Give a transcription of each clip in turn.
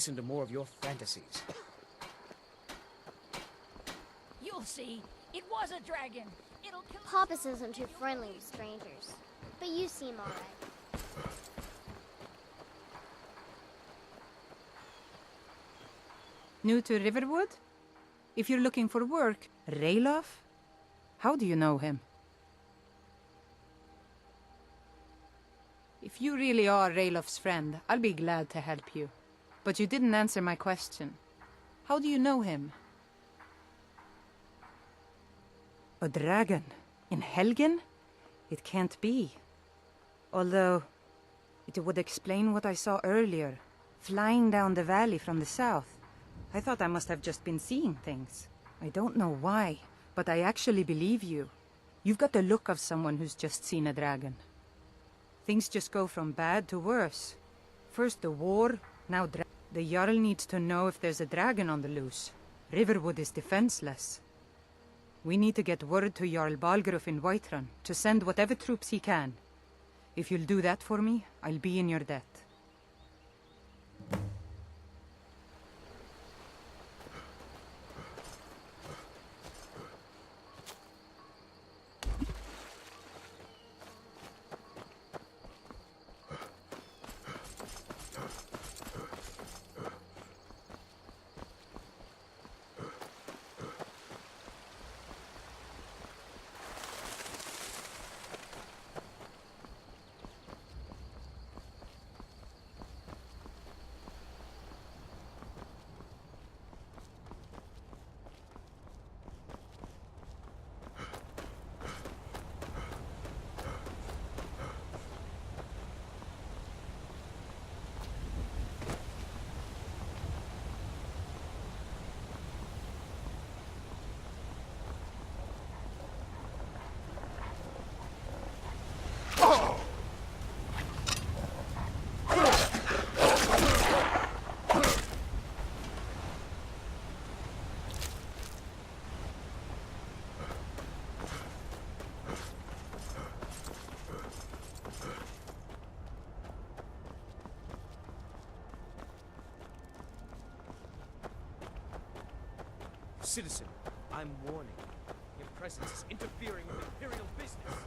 listen to more of your fantasies. You'll see. It was a dragon. It'll kill. Papas isn't too friendly with strangers, but you seem alright. New to Riverwood? If you're looking for work, Rayloff? How do you know him? If you really are Rayloff's friend, I'll be glad to help you. But you didn't answer my question. How do you know him? A dragon? In Helgen? It can't be. Although, it would explain what I saw earlier, flying down the valley from the south. I thought I must have just been seeing things. I don't know why, but I actually believe you. You've got the look of someone who's just seen a dragon. Things just go from bad to worse. First the war, now the Jarl needs to know if there's a dragon on the loose. Riverwood is defenseless. We need to get word to Jarl Balgruuf in Whiterun to send whatever troops he can. If you'll do that for me, I'll be in your debt. Citizen, I'm warning. Your presence is interfering with Imperial business.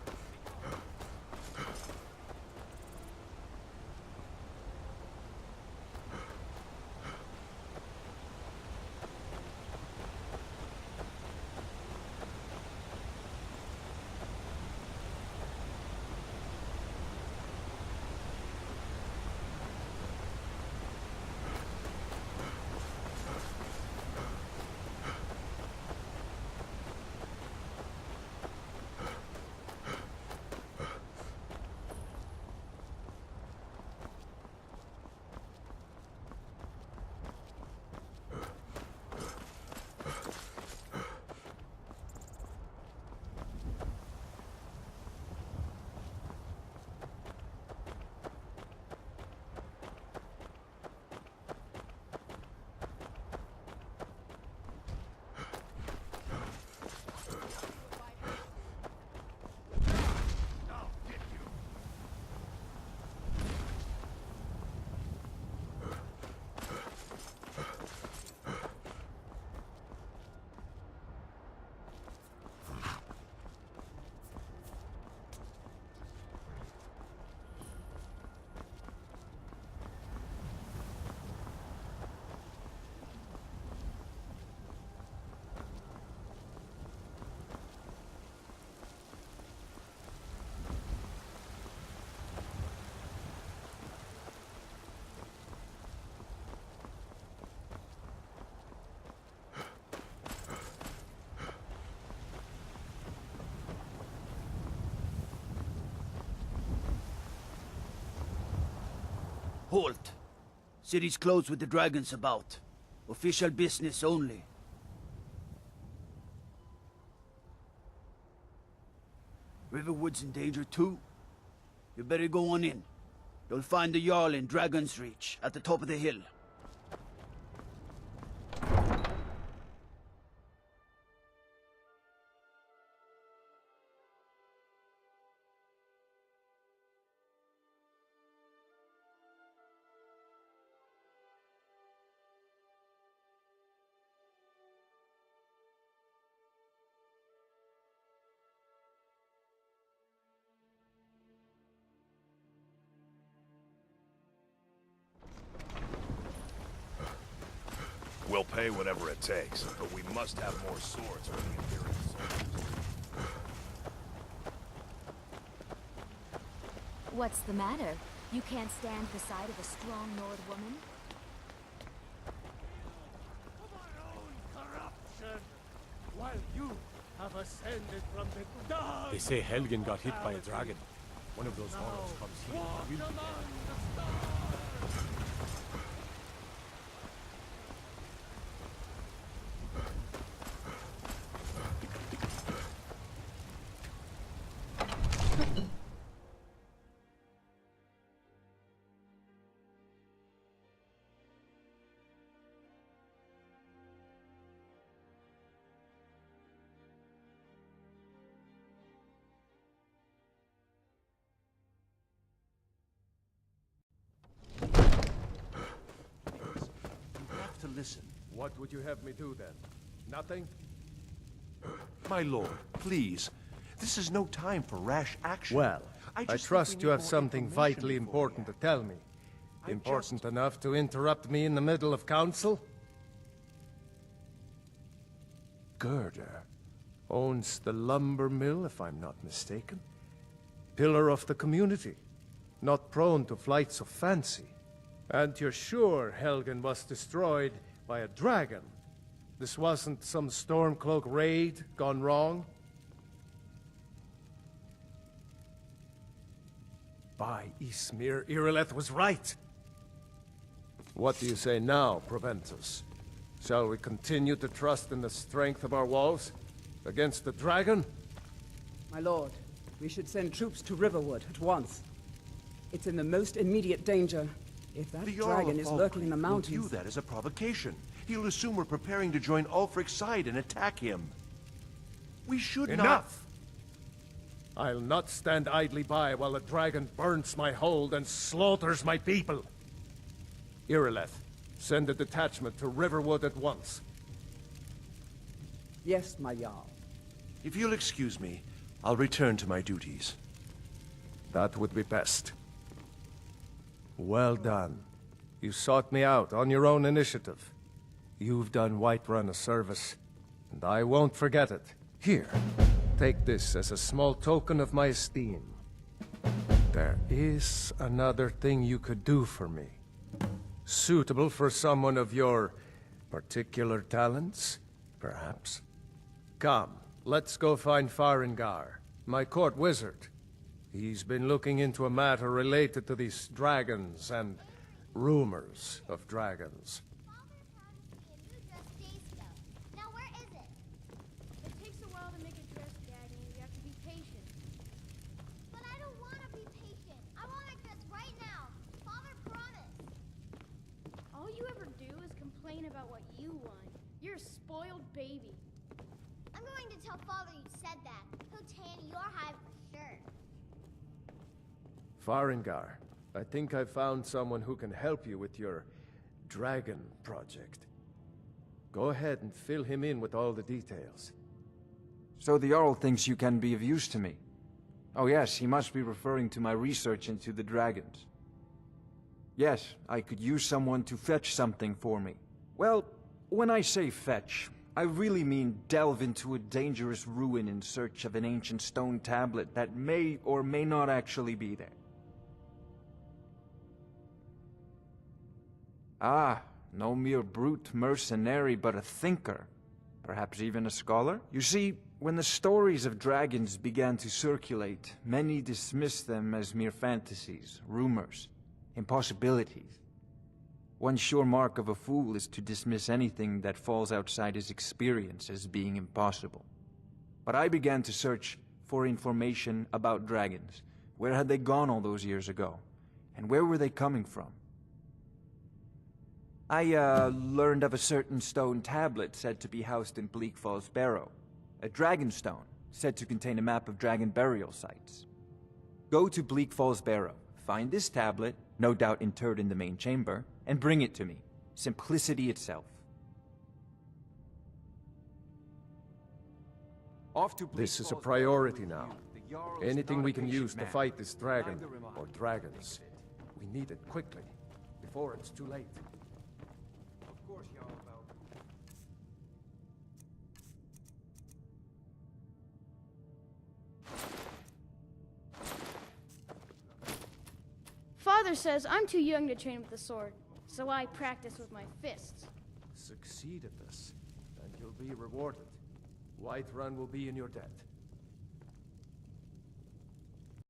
Halt! City's closed with the dragons about. Official business only. Riverwood's in danger too. You better go on in. You'll find the Jarl in Dragon's Reach, at the top of the hill. We'll pay whatever it takes, but we must have more swords for the Imperial soldiers. What's the matter? You can't stand the sight of a strong Nord woman? Corruption, while you have ascended from the dark. They say Helgen got hit by a dragon. One of those horrors comes here. Walk We'll be among the stars. To listen. What would you have me do then? Nothing? My lord, please. This is no time for rash action. Well, I just trust think you we have need more something information vitally before we important to act. tell me. Important enough to interrupt me in the middle of council? Gerda owns the lumber mill, if I'm not mistaken. Pillar of the community. Not prone to flights of fancy. And you're sure Helgen was destroyed by a dragon? This wasn't some Stormcloak raid gone wrong? By Ysmir, Irileth was right. What do you say now, Proventus? Shall we continue to trust in the strength of our walls? Against the dragon? My lord, we should send troops to Riverwood at once. It's in the most immediate danger. If that dragon is lurking in the mountains... Will view that as a provocation. He'll assume we're preparing to join Ulfric's side and attack him. We should not... Enough! I'll not stand idly by while the dragon burns my hold and slaughters my people. Irileth, send a detachment to Riverwood at once. Yes, my Jarl. If you'll excuse me, I'll return to my duties. That would be best. Well done. You sought me out on your own initiative. You've done Whiterun a service, and I won't forget it. Here, take this as a small token of my esteem. There is another thing you could do for me. Suitable for someone of your particular talents, perhaps. Come, let's go find Farengar, my court wizard. He's been looking into a matter related to these dragons and rumors of dragons. Now where is it? It takes a while to make a dress, Daddy. You have to be patient. But I don't want to be patient. I want my dress right now. Father promised. All you ever do is complain about what you want. You're a spoiled baby. I'm going to tell Father you said that. He'll tan your hide for sure. Farengar, I think I found someone who can help you with your dragon project. Go ahead and fill him in with all the details. So the Jarl thinks you can be of use to me. Oh yes, he must be referring to my research into the dragons. Yes, I could use someone to fetch something for me. Well, when I say fetch, I really mean delve into a dangerous ruin in search of an ancient stone tablet that may or may not actually be there. Ah, no mere brute mercenary, but a thinker. Perhaps even a scholar? You see, when the stories of dragons began to circulate, many dismissed them as mere fantasies, rumors, impossibilities. One sure mark of a fool is to dismiss anything that falls outside his experience as being impossible. But I began to search for information about dragons. Where had they gone all those years ago? And where were they coming from? I learned of a certain stone tablet said to be housed in Bleak Falls Barrow. A dragon stone, said to contain a map of dragon burial sites. Go to Bleak Falls Barrow, find this tablet, no doubt interred in the main chamber, and bring it to me. Simplicity itself. This is a priority now. Anything we can use to fight this dragon, or dragons. We need it quickly, before it's too late. father says I'm too young to train with the sword, so I practice with my fists. Succeed at this, and you'll be rewarded. Whiterun will be in your debt.